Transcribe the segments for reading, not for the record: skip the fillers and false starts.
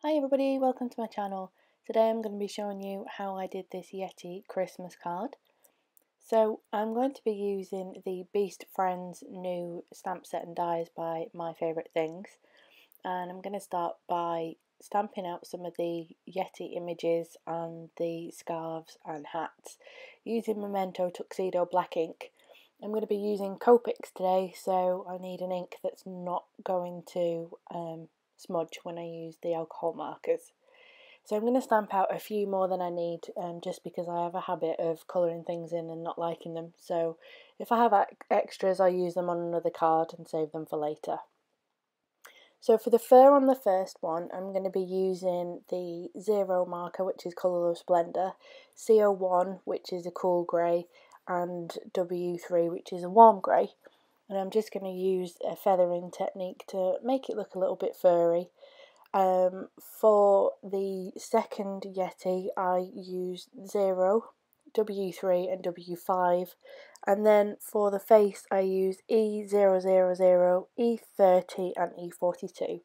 Hi everybody, welcome to my channel. Today I'm going to be showing you how I did this Yeti Christmas card. So I'm going to be using the Beast Friends new stamp set and dies by My Favourite Things, and I'm going to start by stamping out some of the Yeti images and the scarves and hats using Memento Tuxedo black ink. I'm going to be using Copics today, so I need an ink that's not going to smudge when I use the alcohol markers. So I'm going to stamp out a few more than I need, just because I have a habit of colouring things in and not liking them. So if I have extras, I'll use them on another card and save them for later. So for the fur on the first one, I'm going to be using the 0 marker, which is Colour of Splendour, CO1, which is a cool grey, and W3, which is a warm grey. And I'm just going to use a feathering technique to make it look a little bit furry. For the second Yeti, I used 0, W3 and W5, and then for the face I used E000, E30 and E42,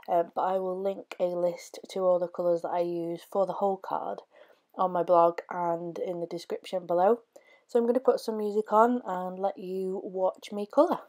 but I will link a list to all the colours that I use for the whole card on my blog and in the description below. So I'm going to put some music on and let you watch me colour.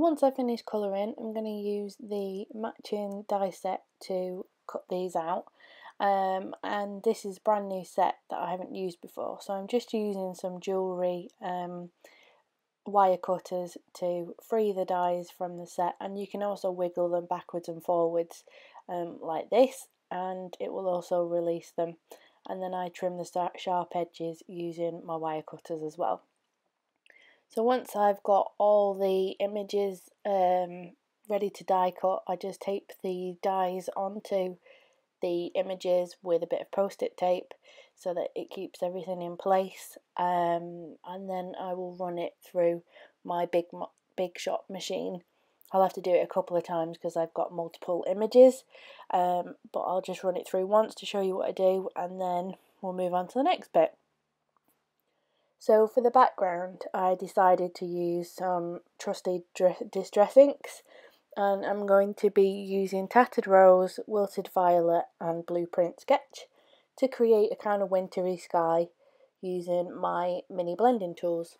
once I finish colouring, I'm going to use the matching die set to cut these out. And this is a brand new set that I haven't used before, so I'm just using some jewellery wire cutters to free the dies from the set, and you can also wiggle them backwards and forwards like this, and it will also release them. And then I trim the sharp edges using my wire cutters as well. So once I've got all the images ready to die cut, I just tape the dies onto the images with a bit of post-it tape so that it keeps everything in place, and then I will run it through my big shot machine. I'll have to do it a couple of times because I've got multiple images, but I'll just run it through once to show you what I do, and then we'll move on to the next bit. So for the background, I decided to use some trusty distress inks, and I'm going to be using Tattered Rose, Wilted Violet and Blueprint Sketch to create a kind of wintry sky using my mini blending tools.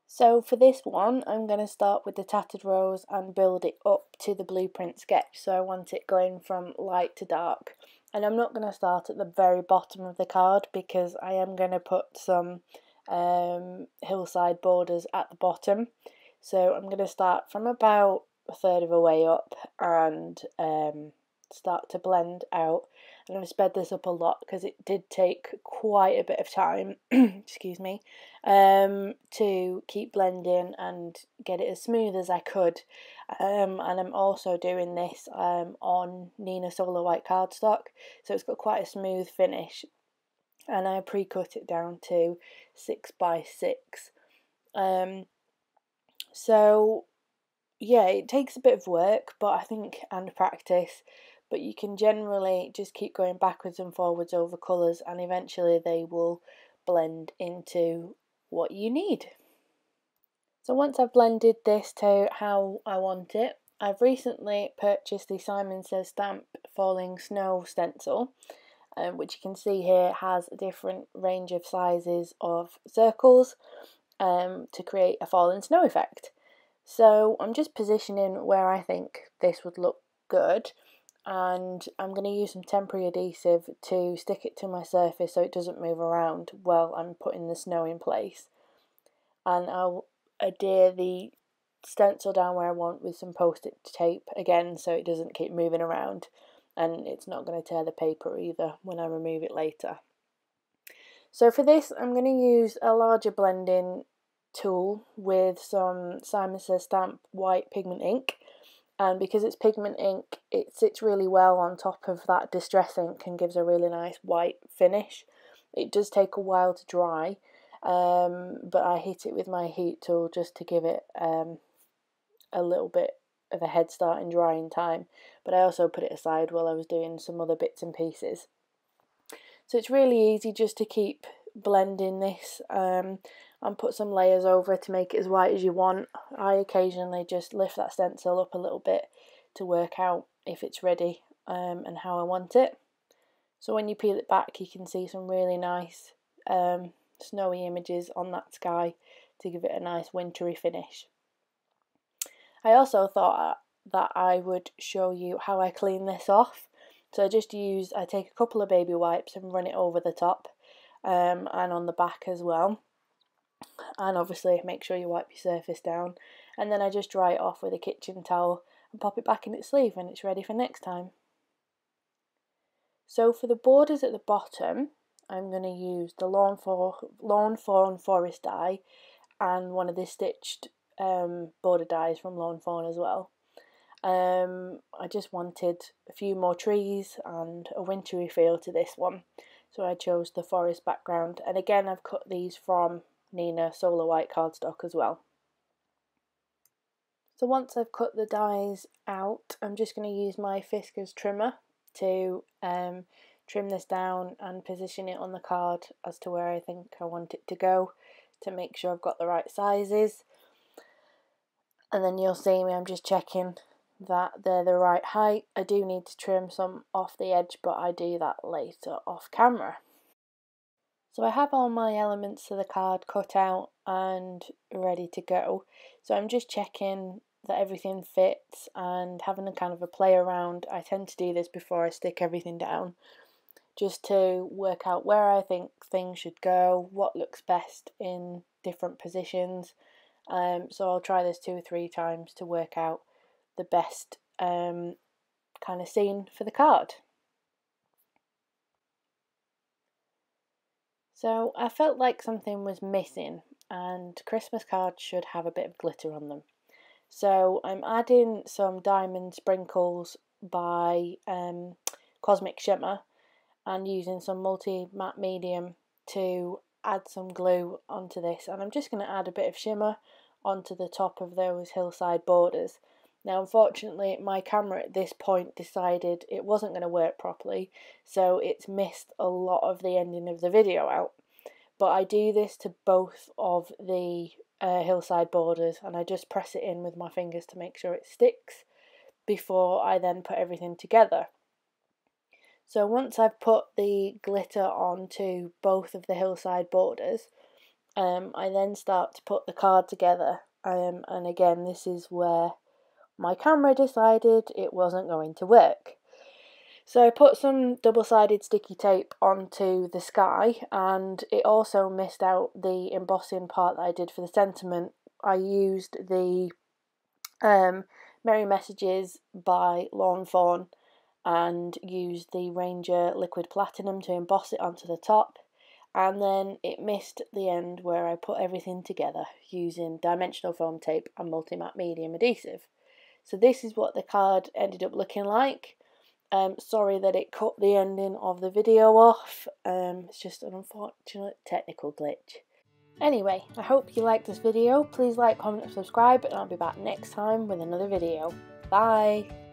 So for this one, I'm going to start with the Tattered Rose and build it up to the Blueprint Sketch. So I want it going from light to dark. And I'm not going to start at the very bottom of the card because I am going to put some hillside borders at the bottom. So I'm going to start from about a third of a way up and start to blend out. I'm going to sped this up a lot because it did take quite a bit of time, excuse me, to keep blending and get it as smooth as I could. And I'm also doing this on Nina Solar White cardstock, so it's got quite a smooth finish. And I pre-cut it down to 6 by 6. So yeah, it takes a bit of work, but I think, and practice, but you can generally just keep going backwards and forwards over colours, and eventually they will blend into what you need. So once I've blended this to how I want it, I've recently purchased the Simon Says Stamp Falling Snow stencil, which you can see here has a different range of sizes of circles to create a falling snow effect. So I'm just positioning where I think this would look good, and I'm going to use some temporary adhesive to stick it to my surface so it doesn't move around while I'm putting the snow in place. And I'll adhere the stencil down where I want with some post-it tape again so it doesn't keep moving around, and it's not going to tear the paper either when I remove it later. So for this I'm going to use a larger blending tool with some Simon Says Stamp white pigment ink, and because it's pigment ink it sits really well on top of that distress ink and gives a really nice white finish. It does take a while to dry, but I hit it with my heat tool just to give it a little bit of a head start in drying time, but I also put it aside while I was doing some other bits and pieces. So it's really easy just to keep blending this and put some layers over to make it as white as you want. I occasionally just lift that stencil up a little bit to work out if it's ready and how I want it. So when you peel it back you can see some really nice snowy images on that sky to give it a nice wintry finish. I also thought that I would show you how I clean this off. So I take a couple of baby wipes and run it over the top and on the back as well. And obviously make sure you wipe your surface down, and then I just dry it off with a kitchen towel and pop it back in its sleeve and it's ready for next time. So for the borders at the bottom I'm going to use the Lawn Fawn Forest die and one of the stitched border dies from Lawn Fawn as well. I just wanted a few more trees and a wintry feel to this one, so I chose the forest background, and again I've cut these from Nina Solar White cardstock as well. So once I've cut the dies out, I'm just going to use my Fiskars trimmer to trim this down and position it on the card as to where I think I want it to go to make sure I've got the right sizes. And then you'll see me, I'm just checking that they're the right height. I do need to trim some off the edge, but I do that later off camera. So I have all my elements of the card cut out and ready to go. So I'm just checking that everything fits and having a kind of a play around. I tend to do this before I stick everything down, just to work out where I think things should go, what looks best in different positions. So I'll try this 2 or 3 times to work out the best kind of scene for the card. So I felt like something was missing, and Christmas cards should have a bit of glitter on them. So I'm adding some diamond sprinkles by Cosmic Shimmer and using some multi-matte medium to add some glue onto this, and I'm just going to add a bit of shimmer onto the top of those hillside borders. Now unfortunately my camera at this point decided it wasn't going to work properly, so it's missed a lot of the ending of the video out. But I do this to both of the hillside borders, and I just press it in with my fingers to make sure it sticks before I then put everything together. So once I've put the glitter onto both of the hillside borders, I then start to put the card together, and again this is where my camera decided it wasn't going to work. So I put some double-sided sticky tape onto the sky, and it also missed out the embossing part that I did for the sentiment. I used the Merry Messages by Lawn Fawn and used the Ranger Liquid Platinum to emboss it onto the top, and then it missed the end where I put everything together using dimensional foam tape and multi-matte medium adhesive. So this is what the card ended up looking like. Sorry that it cut the ending of the video off, it's just an unfortunate technical glitch. Anyway, I hope you liked this video. Please like, comment and subscribe, and I'll be back next time with another video. Bye!